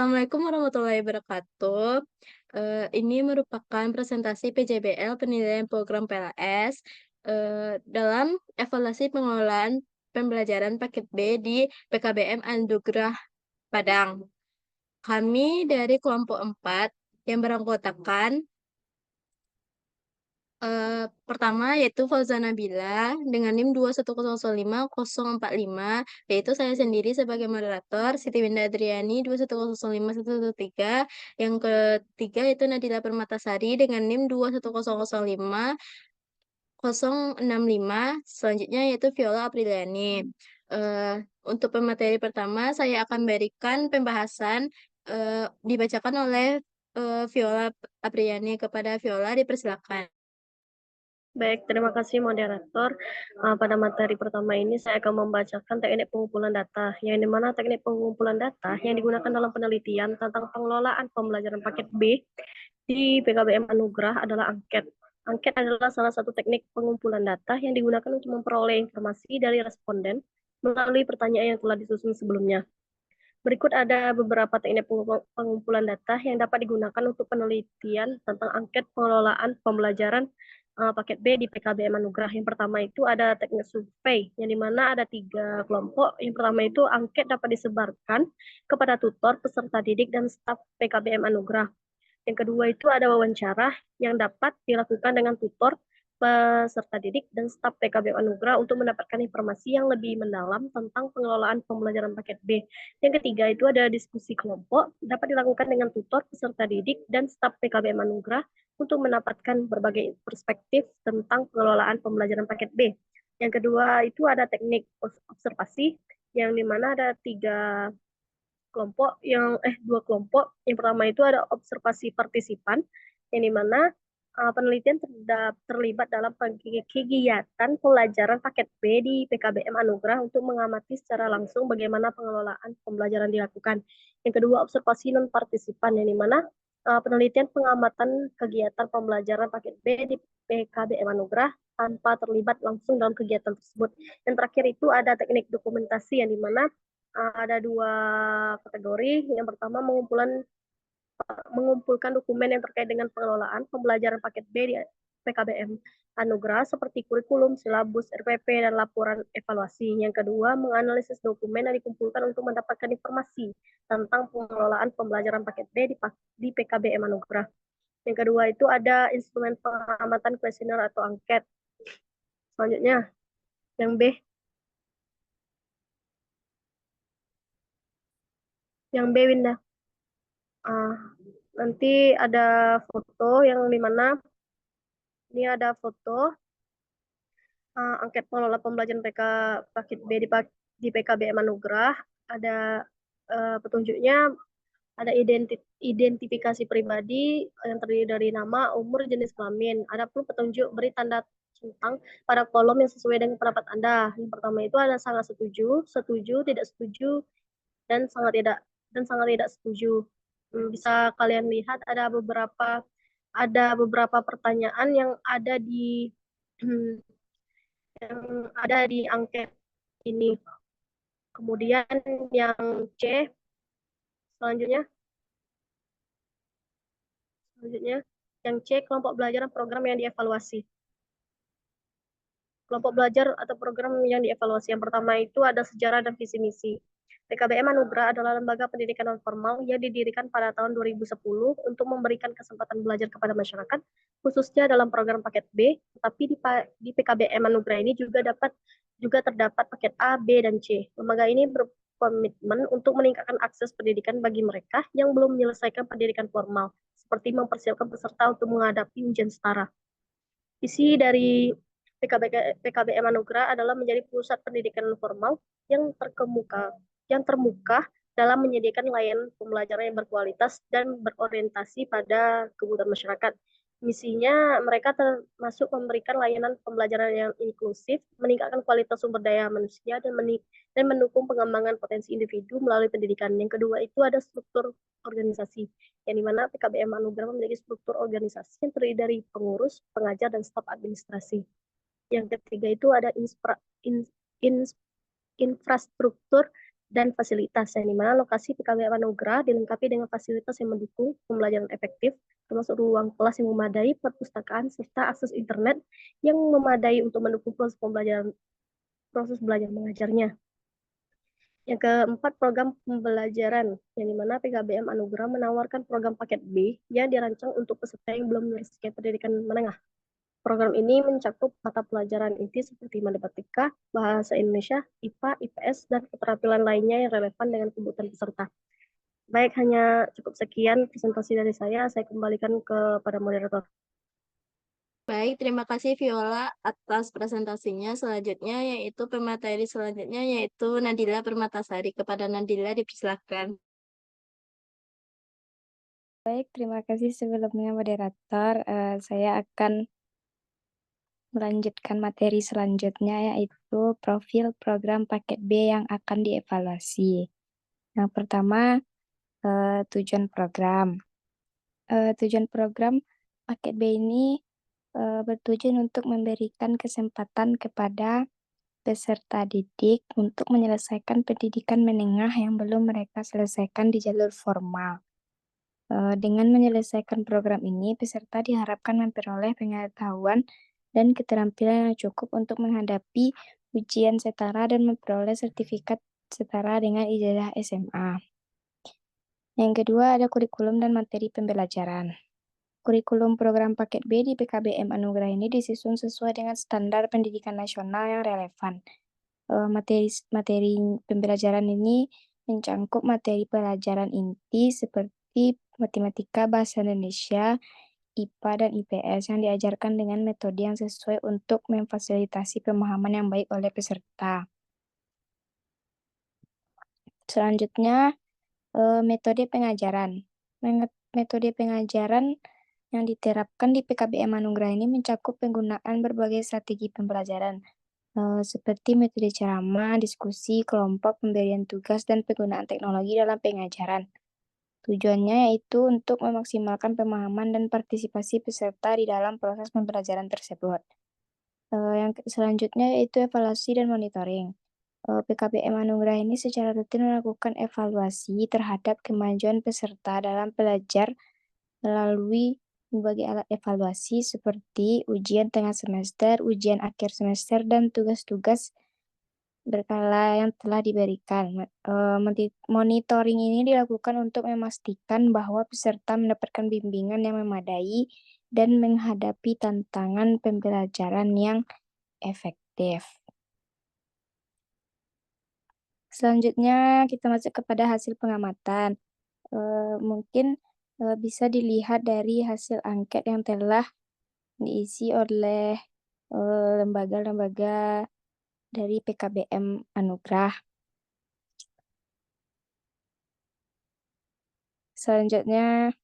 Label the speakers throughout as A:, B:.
A: Assalamualaikum warahmatullahi wabarakatuh. Ini merupakan presentasi PJBL penilaian program PLS dalam evaluasi pengelolaan pembelajaran paket B di PKBM Anugerah Padang. Kami dari kelompok 4 yang beranggotakan pertama yaitu Fauzan Nabila dengan NIM 21005.045, yaitu saya sendiri sebagai moderator, Siti Winda Adriani 21005.113. Yang ketiga yaitu Nadila Permatasari dengan NIM 21005.065. Selanjutnya yaitu Viola Apriliani. Untuk pemateri pertama saya akan berikan pembahasan dibacakan oleh Viola Apriliani. Kepada Viola dipersilakan.
B: Baik, terima kasih moderator. Pada materi pertama ini saya akan membacakan teknik pengumpulan data, yang dimana teknik pengumpulan data yang digunakan dalam penelitian tentang pengelolaan pembelajaran paket B di PKBM Anugerah adalah angket. Angket adalah salah satu teknik pengumpulan data yang digunakan untuk memperoleh informasi dari responden melalui pertanyaan yang telah disusun sebelumnya. Berikut ada beberapa teknik pengumpulan data yang dapat digunakan untuk penelitian tentang angket pengelolaan pembelajaran paket B di PKBM Anugerah. Yang pertama itu ada teknik survei, yang dimana ada 3 kelompok. Yang pertama itu angket dapat disebarkan kepada tutor, peserta didik, dan staf PKBM Anugerah. Yang kedua itu ada wawancara yang dapat dilakukan dengan tutor, peserta didik, dan staf PKBM Anugerah untuk mendapatkan informasi yang lebih mendalam tentang pengelolaan pembelajaran paket B. Yang ketiga itu ada diskusi kelompok, dapat dilakukan dengan tutor, peserta didik, dan staf PKBM Anugerah untuk mendapatkan berbagai perspektif tentang pengelolaan pembelajaran paket B. Yang kedua itu ada teknik observasi, yang dimana ada dua kelompok. Yang pertama itu ada observasi partisipan, yang dimana penelitian terlibat dalam kegiatan pembelajaran paket B di PKBM Anugerah untuk mengamati secara langsung bagaimana pengelolaan pembelajaran dilakukan. Yang kedua, observasi non partisipan, yang dimana penelitian pengamatan kegiatan pembelajaran paket B di PKBM Anugerah tanpa terlibat langsung dalam kegiatan tersebut. Yang terakhir itu ada teknik dokumentasi, yang dimana ada 2 kategori. Yang pertama mengumpulkan dokumen yang terkait dengan pengelolaan pembelajaran paket B di PKBM Anugerah seperti kurikulum, silabus, RPP, dan laporan evaluasi. Yang kedua, menganalisis dokumen yang dikumpulkan untuk mendapatkan informasi tentang pengelolaan pembelajaran paket B di PKBM Anugerah. Yang kedua itu ada instrumen pengamatan kuesioner atau angket. Selanjutnya, yang B. Yang B, Winda. Nanti ada foto yang dimana ini ada foto angket pengelola pembelajaran paket B di PKBM Anugerah. Ada petunjuknya, ada identifikasi pribadi yang terdiri dari nama, umur, jenis kelamin. Ada pun petunjuk beri tanda centang pada kolom yang sesuai dengan pendapat Anda. Yang pertama itu ada sangat setuju, setuju, tidak setuju, dan sangat tidak setuju. Bisa kalian lihat ada beberapa pertanyaan yang ada di angket ini. Kemudian yang C, selanjutnya, yang C, kelompok belajar dan program yang dievaluasi. Kelompok belajar atau program yang dievaluasi. Yang pertama itu ada sejarah dan visi misi. PKBM Anugerah adalah lembaga pendidikan non formal yang didirikan pada tahun 2010 untuk memberikan kesempatan belajar kepada masyarakat, khususnya dalam program paket B, tapi di PKBM Anugerah ini juga terdapat paket A, B, dan C. Lembaga ini berkomitmen untuk meningkatkan akses pendidikan bagi mereka yang belum menyelesaikan pendidikan formal, seperti mempersiapkan peserta untuk menghadapi ujian setara. Visi dari PKBM Anugerah adalah menjadi pusat pendidikan formal yang termuka dalam menyediakan layanan pembelajaran yang berkualitas dan berorientasi pada kebutuhan masyarakat. Misinya mereka termasuk memberikan layanan pembelajaran yang inklusif, meningkatkan kualitas sumber daya manusia, dan mendukung pengembangan potensi individu melalui pendidikan. Yang kedua itu ada struktur organisasi, yang dimana PKBM Anugerah memiliki struktur organisasi yang terdiri dari pengurus, pengajar, dan staf administrasi. Yang ketiga itu ada infrastruktur dan fasilitas, yang dimana lokasi PKBM Anugerah dilengkapi dengan fasilitas yang mendukung pembelajaran efektif, termasuk ruang kelas yang memadai, perpustakaan, serta akses internet yang memadai untuk mendukung proses belajar mengajarnya. Yang keempat, program pembelajaran, yang dimana PKBM Anugerah menawarkan program paket B yang dirancang untuk peserta yang belum menyelesaikan pendidikan menengah. Program ini mencakup mata pelajaran inti seperti matematika, bahasa Indonesia, IPA, IPS, dan keterampilan lainnya yang relevan dengan kebutuhan peserta. Baik, hanya cukup sekian presentasi dari saya kembalikan kepada moderator.
A: Baik, terima kasih Viola atas presentasinya. Selanjutnya yaitu pemateri selanjutnya yaitu Nadila Permatasari. Kepada Nadila dipersilakan.
C: Baik, terima kasih sebelumnya moderator. Saya akan melanjutkan materi selanjutnya yaitu profil program paket B yang akan dievaluasi. Yang pertama, tujuan program. Tujuan program paket B ini bertujuan untuk memberikan kesempatan kepada peserta didik untuk menyelesaikan pendidikan menengah yang belum mereka selesaikan di jalur formal. Dengan menyelesaikan program ini, peserta diharapkan memperoleh pengetahuan dan keterampilan yang cukup untuk menghadapi ujian setara dan memperoleh sertifikat setara dengan ijazah SMA. Yang kedua ada kurikulum dan materi pembelajaran. Kurikulum program paket B di PKBM Anugerah ini disusun sesuai dengan standar pendidikan nasional yang relevan. Materi pembelajaran ini mencangkup materi pelajaran inti seperti matematika, bahasa Indonesia, IPA, dan IPS yang diajarkan dengan metode yang sesuai untuk memfasilitasi pemahaman yang baik oleh peserta. Selanjutnya, metode pengajaran. Metode pengajaran yang diterapkan di PKBM Anugerah ini mencakup penggunaan berbagai strategi pembelajaran, seperti metode ceramah, diskusi, kelompok, pemberian tugas, dan penggunaan teknologi dalam pengajaran. Tujuannya yaitu untuk memaksimalkan pemahaman dan partisipasi peserta di dalam proses pembelajaran tersebut. Yang selanjutnya yaitu evaluasi dan monitoring. PKBM Anugerah ini secara rutin melakukan evaluasi terhadap kemajuan peserta dalam belajar melalui berbagai alat evaluasi seperti ujian tengah semester, ujian akhir semester, dan tugas-tugas berkala yang telah diberikan. Monitoring ini dilakukan untuk memastikan bahwa peserta mendapatkan bimbingan yang memadai dan menghadapi tantangan pembelajaran yang efektif. Selanjutnya kita masuk kepada hasil pengamatan. Mungkin bisa dilihat dari hasil angket yang telah diisi oleh lembaga-lembaga dari PKBM Anugerah. Selanjutnya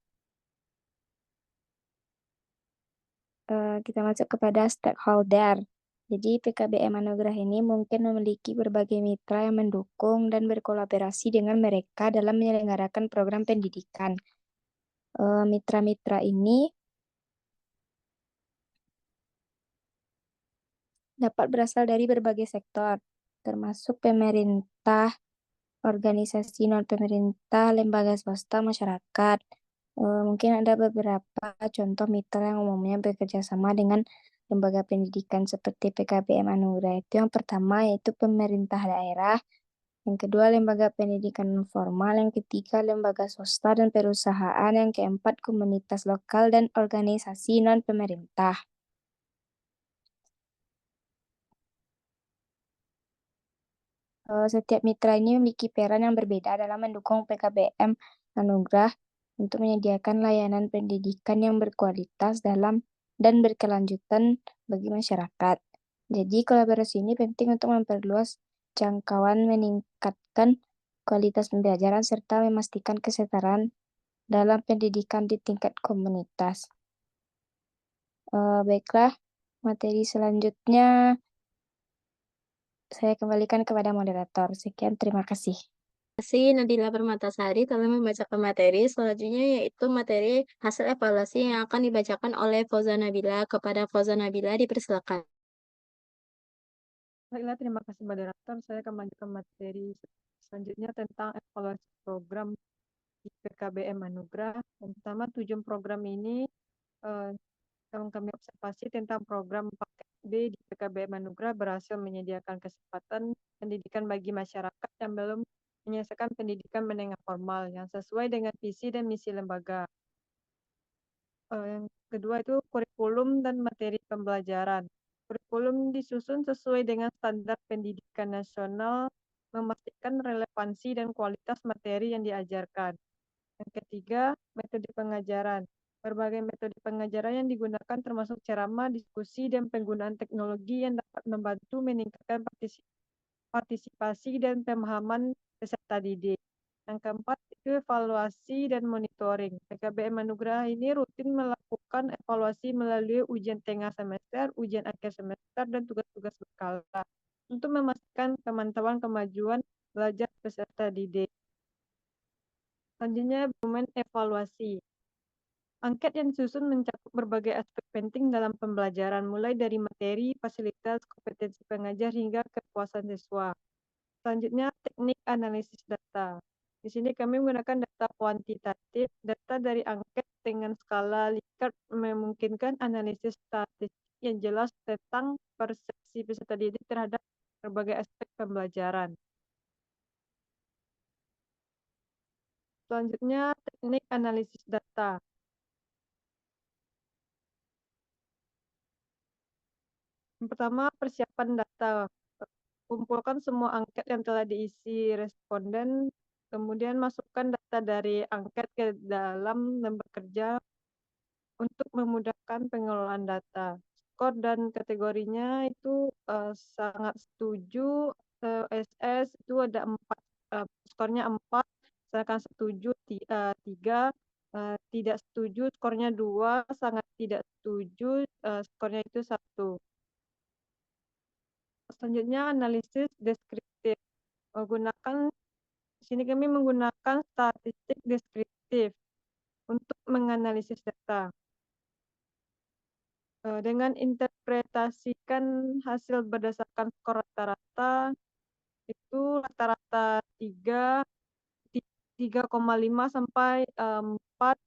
C: kita masuk kepada stakeholder. Jadi PKBM Anugerah ini mungkin memiliki berbagai mitra yang mendukung dan berkolaborasi dengan mereka dalam menyelenggarakan program pendidikan. Mitra-mitra ini dapat berasal dari berbagai sektor, termasuk pemerintah, organisasi non-pemerintah, lembaga swasta, masyarakat. Mungkin ada beberapa contoh mitra yang umumnya bekerja sama dengan lembaga pendidikan seperti PKBM Anugerah. Itu yang pertama yaitu pemerintah daerah, yang kedua lembaga pendidikan non formal, yang ketiga lembaga swasta dan perusahaan, yang keempat komunitas lokal dan organisasi non-pemerintah. Setiap mitra ini memiliki peran yang berbeda dalam mendukung PKBM Anugerah untuk menyediakan layanan pendidikan yang berkualitas dan berkelanjutan bagi masyarakat. Jadi kolaborasi ini penting untuk memperluas jangkauan, meningkatkan kualitas pembelajaran, serta memastikan kesetaraan dalam pendidikan di tingkat komunitas. Baiklah, materi selanjutnya saya kembalikan kepada moderator. Sekian, terima kasih.
A: Terima kasih Nadila Permatasari telah membacakan materi. Selanjutnya yaitu materi hasil evaluasi yang akan dibacakan oleh Fauza Nabila. Kepada Fauza Nabila dipersilakan.
D: Baiklah, terima kasih moderator. Saya akan melanjutkan materi Selanjutnya tentang evaluasi program di PKBM Anugerah. Yang pertama, tujuan program ini yang kami observasi tentang program paket B di PKBM Anugerah berhasil menyediakan kesempatan pendidikan bagi masyarakat yang belum menyelesaikan pendidikan menengah formal yang sesuai dengan visi dan misi lembaga. Yang kedua itu kurikulum dan materi pembelajaran. Kurikulum disusun sesuai dengan standar pendidikan nasional, memastikan relevansi dan kualitas materi yang diajarkan. Yang ketiga, metode pengajaran. Berbagai metode pengajaran yang digunakan termasuk ceramah, diskusi, dan penggunaan teknologi yang dapat membantu meningkatkan partisipasi dan pemahaman peserta didik. Yang keempat, itu evaluasi dan monitoring. PKBM Anugerah ini rutin melakukan evaluasi melalui ujian tengah semester, ujian akhir semester, dan tugas-tugas berkala untuk memastikan pemantauan kemajuan belajar peserta didik. Selanjutnya, dokumen evaluasi. Angket yang disusun mencakup berbagai aspek penting dalam pembelajaran, mulai dari materi, fasilitas, kompetensi pengajar, hingga kepuasan siswa. Selanjutnya, teknik analisis data. Di sini kami menggunakan data kuantitatif, data dari angket dengan skala Likert memungkinkan analisis statistik yang jelas tentang persepsi peserta didik terhadap berbagai aspek pembelajaran. Selanjutnya, teknik analisis data. Yang pertama, persiapan data. Kumpulkan semua angket yang telah diisi responden, kemudian masukkan data dari angket ke dalam lembar kerja untuk memudahkan pengelolaan data. Skor dan kategorinya itu sangat setuju, SS itu ada 4, skornya 4, sedangkan setuju 3, tidak setuju skornya 2, sangat tidak setuju skornya itu 1. Selanjutnya analisis deskriptif. Di sini kami menggunakan statistik deskriptif untuk menganalisis data. Dengan interpretasikan hasil berdasarkan skor rata-rata, itu rata-rata 3,5 sampai 4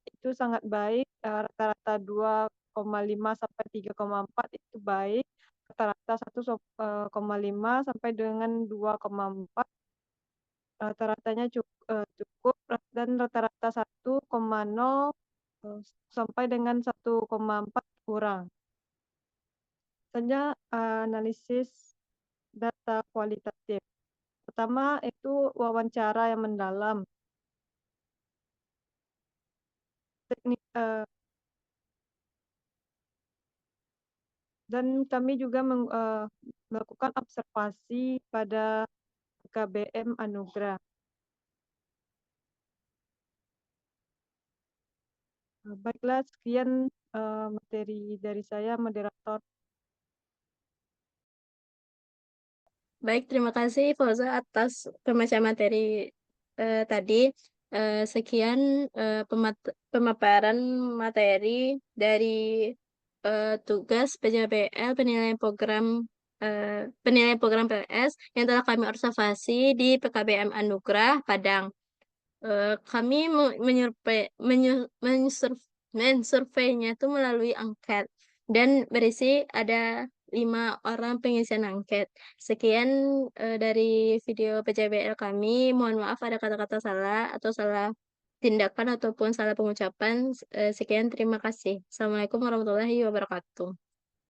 D: itu sangat baik, rata-rata 2,5 sampai 3,4 itu baik, rata-rata 1,5 sampai dengan 2,4 rata-ratanya cukup, dan rata-rata 1,0 sampai dengan 1,4 kurang. Selanjutnya analisis data kualitatif. Pertama itu wawancara yang mendalam. Teknik dan kami juga melakukan observasi pada KBM Anugerah. Baiklah, sekian materi dari saya, moderator.
A: Baik, terima kasih Fauza atas pembacaan materi tadi. Sekian pemaparan materi dari tugas PJBL penilaian program PLS yang telah kami observasi di PKBM Anugerah Padang. Kami mensurveinya itu melalui angket dan berisi ada 5 orang pengisian angket. Sekian dari video PJBL kami. Mohon maaf ada kata-kata salah atau salah tindakan ataupun salah pengucapan. Sekian, terima kasih. Assalamualaikum warahmatullahi wabarakatuh.